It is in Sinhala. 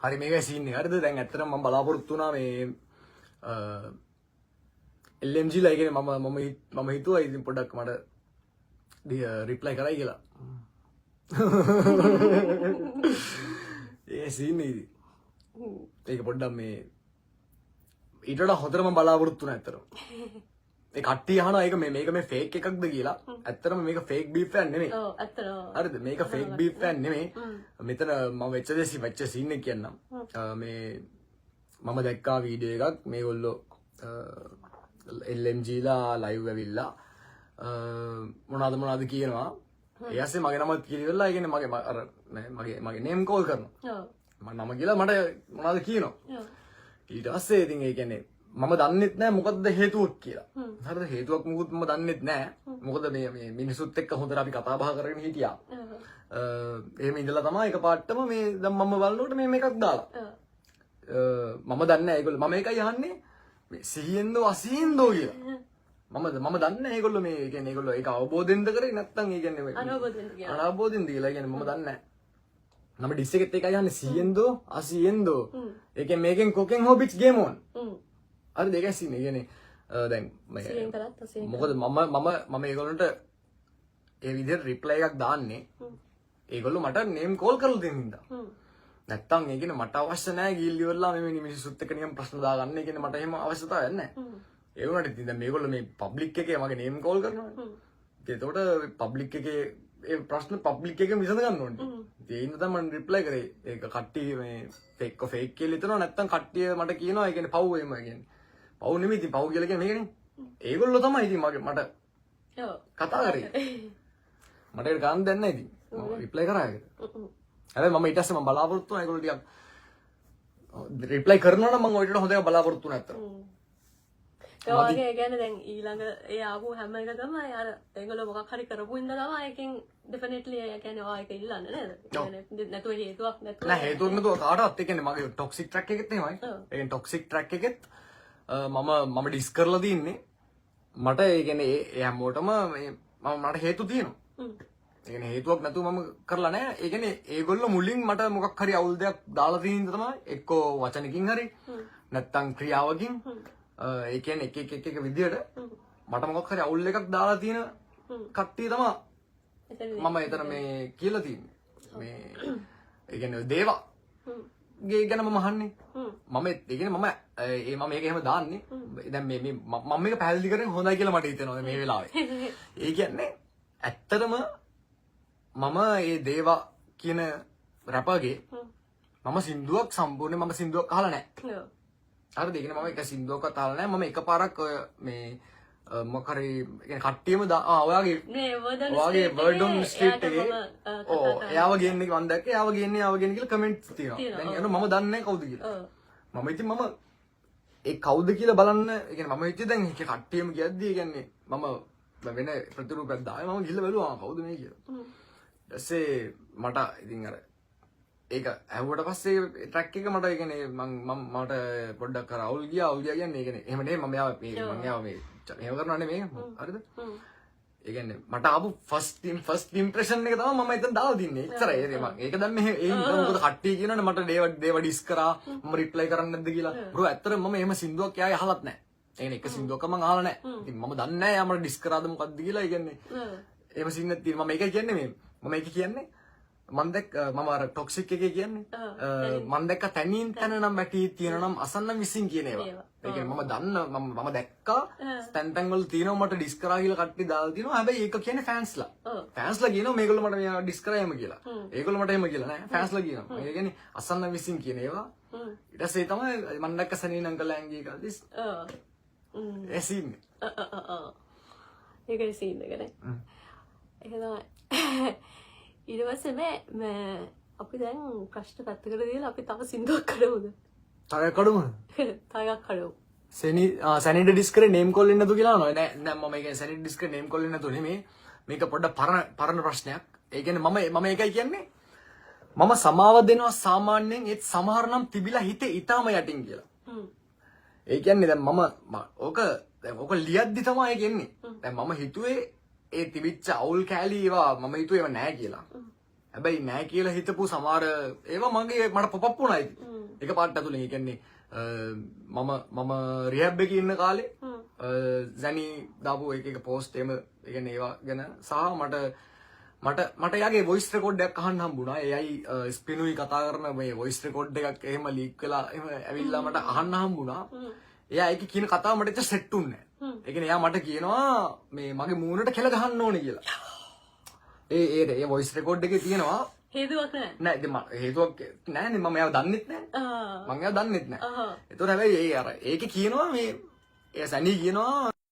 හරි මේක සීන් එක හරිද දැන් ඇත්තටම මම බලාපොරොත්තු වුණා මේ LMG ලා කියන්නේ මම හිතුවා ඉතින් පොඩ්ඩක් මට රිප්ලයි කරයි කියලා ඒ සීන් එක ඒක පොඩ්ඩක් මේ ඊට වඩා හොඳට මම බලාපොරොත්තු වුණා ඇත්තටම ඒ කට්ටිය අහනවා ඒක මේක මේ ෆේක් එකක්ද කියලා. ඇත්තටම මේක ෆේක් බීෆ් එකක් නෙමෙයි. ඔව් ඇත්තටම. හරිද? මේක ෆේක් බීෆ් එකක් නෙමෙයි. මෙතන මම වෙච්ච සීන් එක කියන්නම්. මේ මම දැක්කා වීඩියෝ එකක් මේගොල්ලෝ LMG ලා ලයිව් ඇවිල්ලා මොනවද කියනවා. ඒ ඇස්සේ මගේ නම කිරිවෙලා ඒ කියන්නේ මගේ නේම් කෝල් කරනවා. ඔව්. මම නම කියලා මට මොනවද කියනවා. ඔව්. ඊට පස්සේ ඉතින් ඒ කියන්නේ මම දන්නෙත් නෑ මොකද්ද හේතුවක් කියලා. හරිද? හේතුවක් මොකුත් මම දන්නෙත් නෑ. මොකද මේ මිනිසුත් එක්ක හොඳට අපි කතා බහ කරගෙන හිටියා. එහෙම ඉඳලා තමයි එකපාරටම මේ දැන් මම බලනකොට මේ මේකක් දාලා. මම දන්නේ නෑ ඒගොල්ලෝ මම ඒකයි අහන්නේ මේ සිහියෙන්ද අසිහියෙන්ද කියලා. මම දන්නේ නෑ ඒගොල්ලෝ මේ කියන්නේ ඒගොල්ලෝ ඒක අවබෝධයෙන්ද කරේ නැත්නම් ඒ කියන්නේ අනවබෝධයෙන්ද කියලා. අනවබෝධයෙන්ද කියලා. ඒ කියන්නේ මම දන්නේ නෑ. නම් ඩිස් එකෙත් ඒකයි අහන්නේ සිහියෙන්ද අසිහියෙන්ද. ඒ කියන්නේ මේකෙන් කොකෙන් හොබිට්ස් ගේම් ඔන්. හරි දෙකක් සීන් ඒ කියන්නේ දැන් මොකද මම ඒගොල්ලන්ට ඒ විදිහට රිප්ලයි එකක් දාන්නේ ඒගොල්ලෝ මට නේම් කෝල් කරලා දෙන්න හින්දා නැත්තම් ඒ කියන්නේ මට අවශ්‍ය නැහැ ගිහිල්ලා ඉවරලා මේ මිනිස්සුත් එක්ක නිකන් ප්‍රශ්න දාගන්න ඒ කියන්නේ මට එහෙම අවශ්‍යතාවයක් නැහැ ඒ වුණාට ඉතින් දැන් මේගොල්ලෝ මේ පබ්ලික් එකේ මගේ නේම් කෝල් කරනවා ඒතකොට පබ්ලික් එකේ ඒ ප්‍රශ්න පබ්ලික් එකේ විසඳ ගන්න ඕනේ ඒ හින්දා තමයි මම රිප්ලයි කරේ ඒක කට්ටිය මේ ෆේක් කියලා හිතනවා නැත්තම් කට්ටිය මට කියනවා ඒ කියන්නේ පව් එහෙම කියන්නේ පව් නෙමෙයි ඉතින් පව් කියලා කියන්නේ මේකනේ. ඒගොල්ලෝ තමයි ඉතින් මට ඔව් කතා කරේ. මට ඒක ගන්න දෙන්නේ නැහැ ඉතින්. මම රිප්ලයි කරා ඒකට. හැබැයි මම ඊට පස්සේ මම බලාපොරොත්තු වුණා ඒගොල්ලෝ ටිකක් රිප්ලයි කරනවා නම් මම ඔය ටිකට හොඳට බලාපොරොත්තු වුණා ඇත්තට. ඒ වගේ කියන්නේ දැන් ඊළඟ ඒ ආපු හැම එකකම අර ඒගොල්ලෝ මොකක් හරි කරපු ඉඳලා තමයි එකෙන් ඩෙෆිනට්ලි ඒ කියන්නේ ඔය එක ඉල්ලන්නේ නේද? ඒ කියන්නේ නැතුව හේතුවක් නැතුව. නෑ හේතුවක් නැතුව කාටවත් ඒ කියන්නේ මගේ ටොක්සික් ට්‍රැක් එකෙත් එහෙමයි. ඒ කියන්නේ ටොක්සික් ට්‍රැක් එකෙත් මම ඩිස් කරලා තින්නේ මට ඒ කියන්නේ ඒ හැමෝටම මට හේතු තියෙනවා. ඒ කියන්නේ හේතුවක් නැතුව මම කරලා නැහැ. ඒ කියන්නේ ඒගොල්ලෝ මුලින් මට මොකක් හරි අවුල් දෙයක් දාලා තියෙන ඉඳ තමයි එක්කෝ වචනකින් හරි නැත්තම් ක්‍රියාවකින් ඒ කියන්නේ එක විදියට මට මොකක් හරි අවුල් එකක් දාලා තියෙන කට්ටිය තමයි මම එතන මේ කියලා තියෙන්නේ. මේ ඒ කියන්නේ දේවා ගේ ගැන මම අහන්නේ මම ඒ කියන්නේ මම මේක එහෙම දාන්නේ දැන් මේ මම මේක පැහැදිලි කරන්නේ හොඳයි කියලා මට හිතෙනවා මේ වෙලාවේ ඒ කියන්නේ ඇත්තටම මම ඒ දේවා කියන රැපර්ගේ මම සින්දුවක් සම්පූර්ණයෙන් මම සින්දුවක් අහලා නැහැ හරිද ඒ කියන්නේ මම එක සින්දුවක්වත් අහලා නැහැ මම එකපාරක් මේ මොකරි يعني කට්ටියම ඔයාගේ වර්ඩොන් ස්ට්‍රීට් එකේ එයාව ගේන්නේ මම දැක්කේ එයාව ගේන්නේ කියලා කමෙන්ට්ස් තියෙනවා. දැන් යන මම දන්නේ නැහැ කවුද කියලා. මම ඉතින් මම ඒ කවුද කියලා බලන්න ඒ කියන්නේ මම ඉතින් දැන් ඒක කට්ටියම කියද්දි ඒ කියන්නේ මම වෙන ප්‍රතිරූපයක් දායි මම ගිහලා බැලුවා කවුද මේ කියලා. ඊට පස්සේ මට ඉතින් අර ඒක ඇහුවට පස්සේ ට්‍රැක් එක මට ඒ කියන්නේ මට පොඩ්ඩක් අර අවුල් ගියා කියන්නේ ඒ කියන්නේ එහෙම නෙමෙයි මම යාව මේ එහෙම කරනවා නෙමෙයි හරිද ඒ කියන්නේ මට ආපු ෆස්ට් ඉම්ප්‍රෙෂන් එක තමයි මම එතන දාලා තින්නේ එච්චරයි ඒක දැන් මේ මොකද කට්ටිය කියනවනේ මට දේව ඩිස් කරා මම රිප්ලයි කරන්නේ නැද්ද කියලා බ්‍රෝ ඇත්තටම මම එහෙම සින්දුවක් එයාගේ අහලත් නැහැ ඒ කියන්නේ එක සින්දුවක්ම මම අහලා නැහැ ඉතින් මම දන්නේ නැහැ යා මට ඩිස් කරාද මොකද්ද කියලා ඒ කියන්නේ එහෙම සින්නක් තියෙනවා මම ඒකයි කියන්නේ මම ඒක කියන්නේ මම දැක්ක මම අර ටොක්සික් එකේ කියන්නේ මම දැක්ක තනින් තන නම් වැටි තියෙන නම් අසන්න මිසින් කියන ඒවා. ඒ කියන්නේ මම දන්න මම දැක්කා තැන් තැන් වල තියෙනවා මට ඩිස් කරා කියලා කට්ටිය දාලා තියෙනවා. හැබැයි ඒක කියන්නේ ෆෑන්ස්ලා. ෆෑන්ස්ලා කියනවා මේගොල්ලෝ මට මෙයා ඩිස් කරා එහෙම කියලා. ඒගොල්ලෝ මට එහෙම කියලා නෑ. ෆෑන්ස්ලා කියනවා. ඒ කියන්නේ අසන්න මිසින් කියන ඒවා. ඊට පස්සේ තමයි මම දැක්ක සනීන අංකල් ඇංගී එකක් දිස්. ඒ සීන්. ඒකේ සීන් එක නේ. ඒක තමයි. ඊට පස්සේ මේ අපි දැන් ප්‍රශ්න පැත්තකට දාලා අපි තව සින්දුවක් කඩමුද? තව කඩමු. තවයක් කඩමු. සැනිට ඩිස් කරේ නේම් කෝල් වෙන්නේ නැතු කියලා නෑ නෑ මම ඒ කියන්නේ සැනිට ඩිස් කරේ නේම් කෝල් වෙන්නේ නැතු නෙමෙයි. මේක පොඩ්ඩක් පරණ ප්‍රශ්නයක්. ඒ කියන්නේ මම ඒකයි කියන්නේ මම සමාව දෙනවා සාමාන්‍යයෙන් ඒත් සමහර නම් තිබිලා හිතේ ඊටාම යටින් කියලා. ඒ කියන්නේ දැන් මම ඕක ලියද්දි තමයි ඒක එන්නේ. දැන් මම හිතුවේ ඒ තිබිච්ච අවුල් කෑලි ඒවා මම හිතුවේ ඒවා නෑ කියලා. හැබැයි නෑ කියලා හිතපු සමහර ඒවා මගේ මට පොප් වුණා ඒක පාට ඇතුලේ. ඒ කියන්නේ මම රිහැබ් එකේ ඉන්න කාලේ සැනි දාපු එක පෝස්ට් එහෙම ඒ කියන්නේ ඒවා ගැන සහ මට යාගේ වොයිස් රෙකෝඩ් එකක් අහන්න හම්බුණා. එයයි ස්පිනුයි කතා කරන මේ වොයිස් රෙකෝඩ් එකක් එහෙම ලීක් වෙලා එහෙම ඇවිල්ලා මට අහන්න හම්බුණා. එයා ඒක කියන කතාව මට ඇත්ත සෙට් උන්නේ නැහැ. ඒ කියන්නේ එයා මට කියනවා මේ මගේ මූණට කෙල ගහන්න ඕනේ කියලා. ඒ වොයිස් රෙකෝඩ් එකේ තියෙනවා හේතුවක් නෑ. නෑ ඉතින් හේතුවක් නෑනේ මම එයාව දන්නෙත් නෑ. මම එයාව දන්නෙත් නෑ. ඒතකොට හැබැයි ඒ අර ඒකේ කියනවා මේ ඒ සැනී කියනවා